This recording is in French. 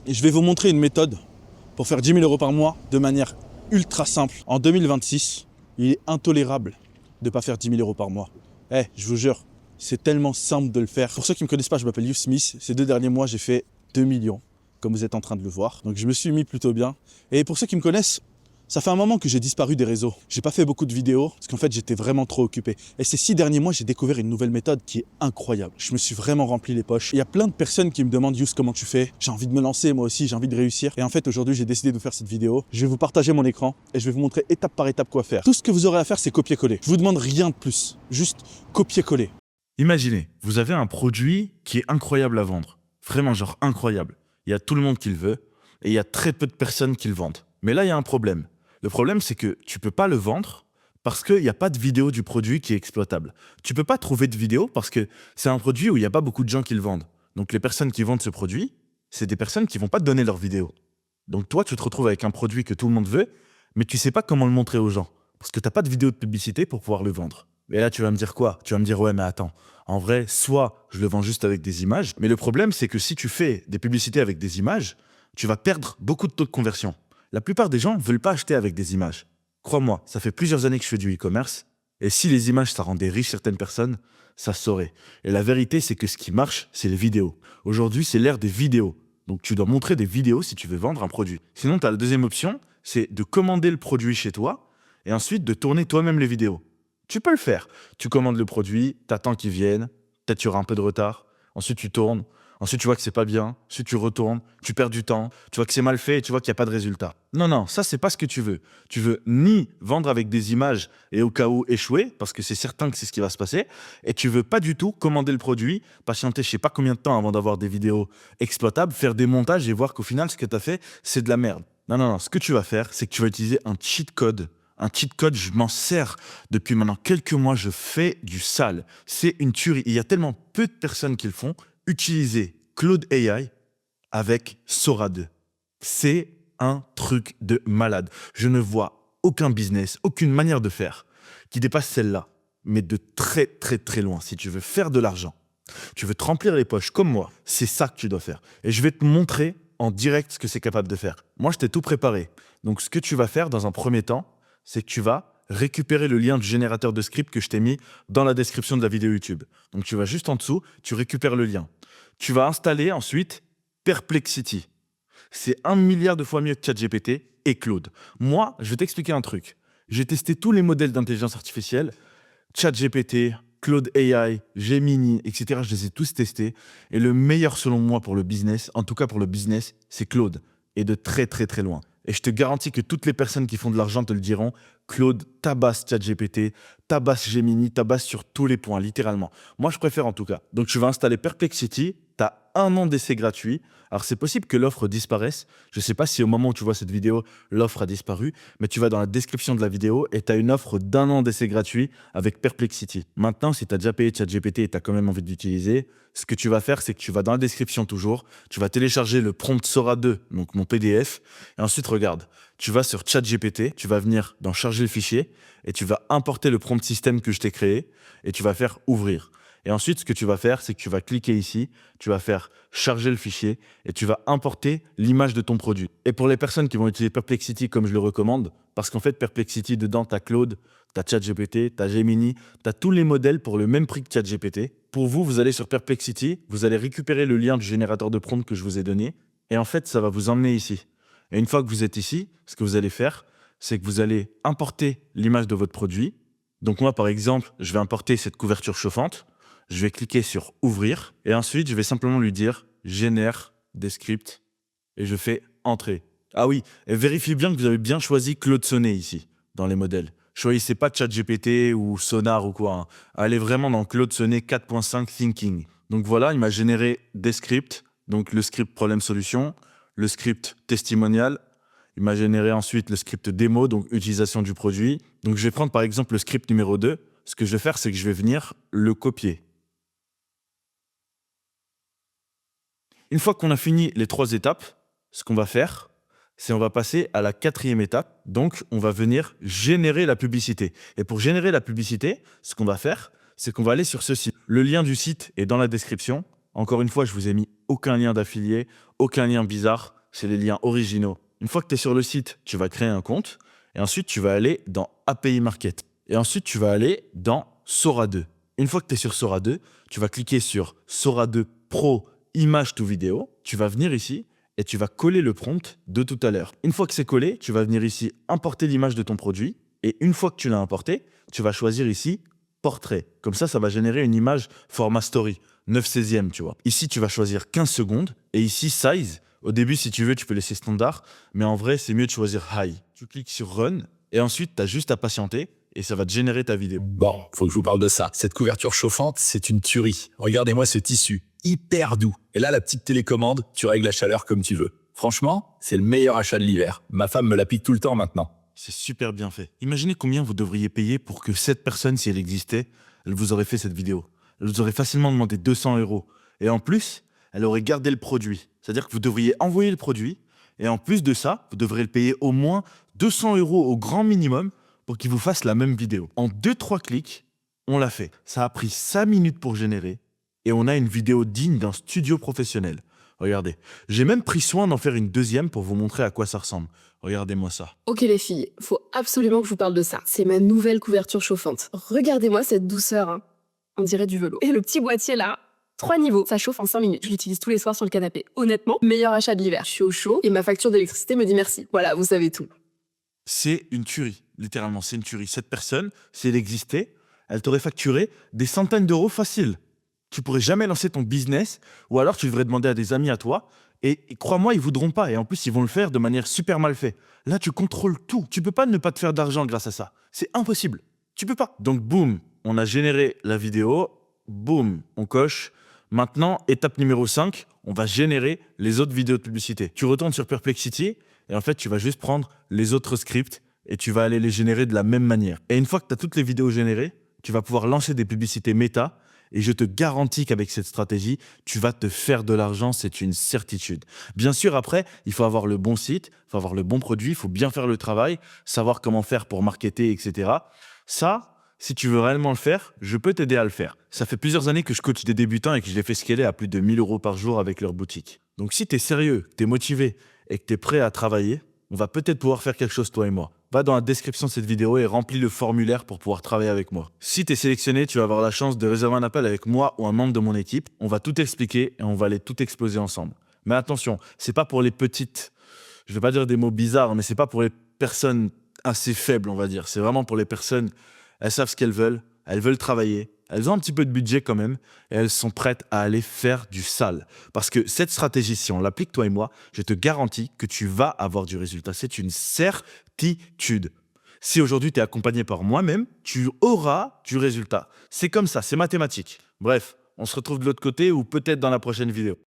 Et je vais vous montrer une méthode pour faire 10 000 euros par mois de manière ultra simple. En 2026, il est intolérable de ne pas faire 10 000 euros par mois. Je vous jure, c'est tellement simple de le faire. Pour ceux qui ne me connaissent pas, je m'appelle Youssef Smith. Ces 2 derniers mois, j'ai fait 2 millions, comme vous êtes en train de le voir. Donc je me suis mis plutôt bien. Et pour ceux qui me connaissent, ça fait un moment que j'ai disparu des réseaux. J'ai pas fait beaucoup de vidéos parce qu'en fait j'étais vraiment trop occupé. Et ces 6 derniers mois, j'ai découvert une nouvelle méthode qui est incroyable. Je me suis vraiment rempli les poches. Il y a plein de personnes qui me demandent Youssef, comment tu fais? J'ai envie de me lancer moi aussi, j'ai envie de réussir. Et en fait aujourd'hui j'ai décidé de faire cette vidéo. Je vais vous partager mon écran et je vais vous montrer étape par étape quoi faire. Tout ce que vous aurez à faire c'est copier-coller. Je vous demande rien de plus, juste copier-coller. Imaginez, vous avez un produit qui est incroyable à vendre. Vraiment, genre incroyable. Il y a tout le monde qui le veut et il y a très peu de personnes qui le vendent. Mais là, il y a un problème. Le problème, c'est que tu peux pas le vendre parce qu'il n'y a pas de vidéo du produit qui est exploitable. Tu peux pas trouver de vidéo parce que c'est un produit où il n'y a pas beaucoup de gens qui le vendent. Donc les personnes qui vendent ce produit, c'est des personnes qui vont pas te donner leur vidéo. Donc toi, tu te retrouves avec un produit que tout le monde veut, mais tu sais pas comment le montrer aux gens. Parce que tu n'as pas de vidéo de publicité pour pouvoir le vendre. Et là, tu vas me dire quoi? Tu vas me dire, ouais, mais attends, en vrai, soit je le vends juste avec des images, mais le problème, c'est que si tu fais des publicités avec des images, tu vas perdre beaucoup de taux de conversion. La plupart des gens ne veulent pas acheter avec des images. Crois-moi, ça fait plusieurs années que je fais du e-commerce, et si les images, ça rendait riche certaines personnes, ça se saurait. Et la vérité, c'est que ce qui marche, c'est les vidéos. Aujourd'hui, c'est l'ère des vidéos. Donc tu dois montrer des vidéos si tu veux vendre un produit. Sinon, tu as la deuxième option, c'est de commander le produit chez toi, et ensuite de tourner toi-même les vidéos. Tu peux le faire. Tu commandes le produit, t'attends qu'il vienne, peut-être tu auras un peu de retard, ensuite tu tournes, ensuite tu vois que c'est pas bien, ensuite tu retournes, tu perds du temps, tu vois que c'est mal fait et tu vois qu'il n'y a pas de résultat. Non, non, ça c'est pas ce que tu veux. Tu veux ni vendre avec des images et au cas où échouer, parce que c'est certain que c'est ce qui va se passer, et tu veux pas du tout commander le produit, patienter je sais pas combien de temps avant d'avoir des vidéos exploitables, faire des montages et voir qu'au final ce que tu as fait c'est de la merde. Non, non, non, ce que tu vas faire, c'est que tu vas utiliser un cheat code. Un cheat code, je m'en sers depuis maintenant quelques mois, je fais du sale. C'est une tuerie. Il y a tellement peu de personnes qui le font. Utilisez Claude AI avec Sora 2. C'est un truc de malade. Je ne vois aucun business, aucune manière de faire qui dépasse celle-là. Mais de très très très loin. Si tu veux faire de l'argent, tu veux te remplir les poches comme moi, c'est ça que tu dois faire. Et je vais te montrer en direct ce que c'est capable de faire. Moi, je t'ai tout préparé. Donc, ce que tu vas faire dans un premier temps, c'est que tu vas récupérer le lien du générateur de script que je t'ai mis dans la description de la vidéo YouTube. Donc, tu vas juste en dessous, tu récupères le lien. Tu vas installer ensuite Perplexity. C'est 1 milliard de fois mieux que ChatGPT et Claude. Moi, je vais t'expliquer un truc. J'ai testé tous les modèles d'intelligence artificielle, ChatGPT, Claude AI, Gemini, etc. Je les ai tous testés. Et le meilleur selon moi pour le business, en tout cas pour le business, c'est Claude. Et de très très très loin. Et je te garantis que toutes les personnes qui font de l'argent te le diront, Claude tabasse ChatGPT, tabasse Gemini, tabasse sur tous les points, littéralement. Moi, je préfère en tout cas. Donc, tu vas installer Perplexity, tu as 1 an d'essai gratuit. Alors, c'est possible que l'offre disparaisse. Je ne sais pas si au moment où tu vois cette vidéo, l'offre a disparu, mais tu vas dans la description de la vidéo et tu as une offre d'1 an d'essai gratuit avec Perplexity. Maintenant, si tu as déjà payé ChatGPT et tu as quand même envie de l'utiliser, ce que tu vas faire, c'est que tu vas dans la description toujours, tu vas télécharger le prompt Sora 2, donc mon PDF, et ensuite, regarde, tu vas sur ChatGPT, tu vas venir dans charger le fichier, et tu vas importer le prompt système que je t'ai créé, et tu vas faire ouvrir. Et ensuite, ce que tu vas faire, c'est que tu vas cliquer ici, tu vas faire charger le fichier, et tu vas importer l'image de ton produit. Et pour les personnes qui vont utiliser Perplexity comme je le recommande, parce qu'en fait, Perplexity, dedans, tu as Claude, tu as ChatGPT, tu as Gemini, tu as tous les modèles pour le même prix que ChatGPT. Pour vous, vous allez sur Perplexity, vous allez récupérer le lien du générateur de prompt que je vous ai donné, et en fait, ça va vous emmener ici. Et une fois que vous êtes ici, ce que vous allez faire, c'est que vous allez importer l'image de votre produit. Donc moi, par exemple, je vais importer cette couverture chauffante. Je vais cliquer sur Ouvrir. Et ensuite, je vais simplement lui dire Génère des scripts. Et je fais Entrer. Ah oui, et vérifiez bien que vous avez bien choisi Claude Sonnet ici, dans les modèles. Choisissez pas ChatGPT ou Sonar ou quoi, hein. Allez vraiment dans Claude Sonnet 4.5 Thinking. Donc voilà, il m'a généré des scripts. Donc le script problème-solution, le script testimonial. Il m'a généré ensuite le script démo, donc utilisation du produit. Donc je vais prendre par exemple le script numéro 2. Ce que je vais faire, c'est que je vais venir le copier. Une fois qu'on a fini les 3 étapes, ce qu'on va faire, c'est on va passer à la 4e étape. Donc, on va venir générer la publicité. Et pour générer la publicité, ce qu'on va faire, c'est qu'on va aller sur ce site. Le lien du site est dans la description. Encore une fois, je vous ai mis aucun lien d'affilié, aucun lien bizarre. C'est les liens originaux. Une fois que tu es sur le site, tu vas créer un compte. Et ensuite, tu vas aller dans API Market. Et ensuite, tu vas aller dans Sora 2. Une fois que tu es sur Sora 2, tu vas cliquer sur Sora 2 Pro Image to Vidéo. Tu vas venir ici et tu vas coller le prompt de tout à l'heure. Une fois que c'est collé, tu vas venir ici importer l'image de ton produit. Et une fois que tu l'as importé, tu vas choisir ici portrait. Comme ça va générer une image format story, 9/16e, tu vois. Ici, tu vas choisir 15 secondes. Et ici, size. Au début, si tu veux, tu peux laisser standard. Mais en vrai, c'est mieux de choisir high. Tu cliques sur run. Et ensuite, tu as juste à patienter. Et ça va te générer ta vidéo. Bon, faut que je vous parle de ça. Cette couverture chauffante, c'est une tuerie. Regardez-moi ce tissu, hyper doux. Et là, la petite télécommande, tu règles la chaleur comme tu veux. Franchement, c'est le meilleur achat de l'hiver. Ma femme me l'applique tout le temps maintenant. C'est super bien fait. Imaginez combien vous devriez payer pour que cette personne, si elle existait, elle vous aurait fait cette vidéo. Elle vous aurait facilement demandé 200 €. Et en plus, elle aurait gardé le produit. C'est-à-dire que vous devriez envoyer le produit. Et en plus de ça, vous devrez le payer au moins 200 € au grand minimum pour qu'il vous fasse la même vidéo. En 2-3 clics, on l'a fait. Ça a pris 5 minutes pour générer. Et on a une vidéo digne d'un studio professionnel. Regardez. J'ai même pris soin d'en faire une deuxième pour vous montrer à quoi ça ressemble. Regardez-moi ça. Ok les filles, faut absolument que je vous parle de ça. C'est ma nouvelle couverture chauffante. Regardez-moi cette douceur, hein. On dirait du velours. Et le petit boîtier là, 3 niveaux, ça chauffe en 5 minutes. Je l'utilise tous les soirs sur le canapé. Honnêtement, meilleur achat de l'hiver. Je suis au chaud et ma facture d'électricité me dit merci. Voilà, vous savez tout. C'est une tuerie. Littéralement, c'est une tuerie. Cette personne, si elle existait, elle t'aurait facturé des centaines d'euros faciles. Tu pourrais jamais lancer ton business, ou alors tu devrais demander à des amis à toi, et crois-moi, ils voudront pas. Et en plus, ils vont le faire de manière super mal faite. Là, tu contrôles tout. Tu peux pas ne pas te faire d'argent grâce à ça. C'est impossible. Tu peux pas. Donc, boum, on a généré la vidéo. Boum, on coche. Maintenant, étape numéro 5, on va générer les autres vidéos de publicité. Tu retournes sur Perplexity, et en fait, tu vas juste prendre les autres scripts, et tu vas aller les générer de la même manière. Et une fois que tu as toutes les vidéos générées, tu vas pouvoir lancer des publicités méta. Et je te garantis qu'avec cette stratégie, tu vas te faire de l'argent, c'est une certitude. Bien sûr, après, il faut avoir le bon site, il faut avoir le bon produit, il faut bien faire le travail, savoir comment faire pour marketer, etc. Ça, si tu veux réellement le faire, je peux t'aider à le faire. Ça fait plusieurs années que je coach des débutants et que je les fais scaler à plus de 1 000 € par jour avec leur boutique. Donc si tu es sérieux, que tu es motivé et que tu es prêt à travailler, on va peut-être pouvoir faire quelque chose, toi et moi. Va dans la description de cette vidéo et remplis le formulaire pour pouvoir travailler avec moi. Si tu es sélectionné, tu vas avoir la chance de réserver un appel avec moi ou un membre de mon équipe. On va tout expliquer et on va aller tout exploser ensemble. Mais attention, c'est pas pour les petites, je vais pas dire des mots bizarres, mais c'est pas pour les personnes assez faibles, on va dire. C'est vraiment pour les personnes, elles savent ce qu'elles veulent travailler, elles ont un petit peu de budget quand même et elles sont prêtes à aller faire du sale. Parce que cette stratégie, si on l'applique toi et moi, je te garantis que tu vas avoir du résultat. C'est une certitude. Si aujourd'hui tu es accompagné par moi-même, tu auras du résultat. C'est comme ça, c'est mathématique. Bref, on se retrouve de l'autre côté ou peut-être dans la prochaine vidéo.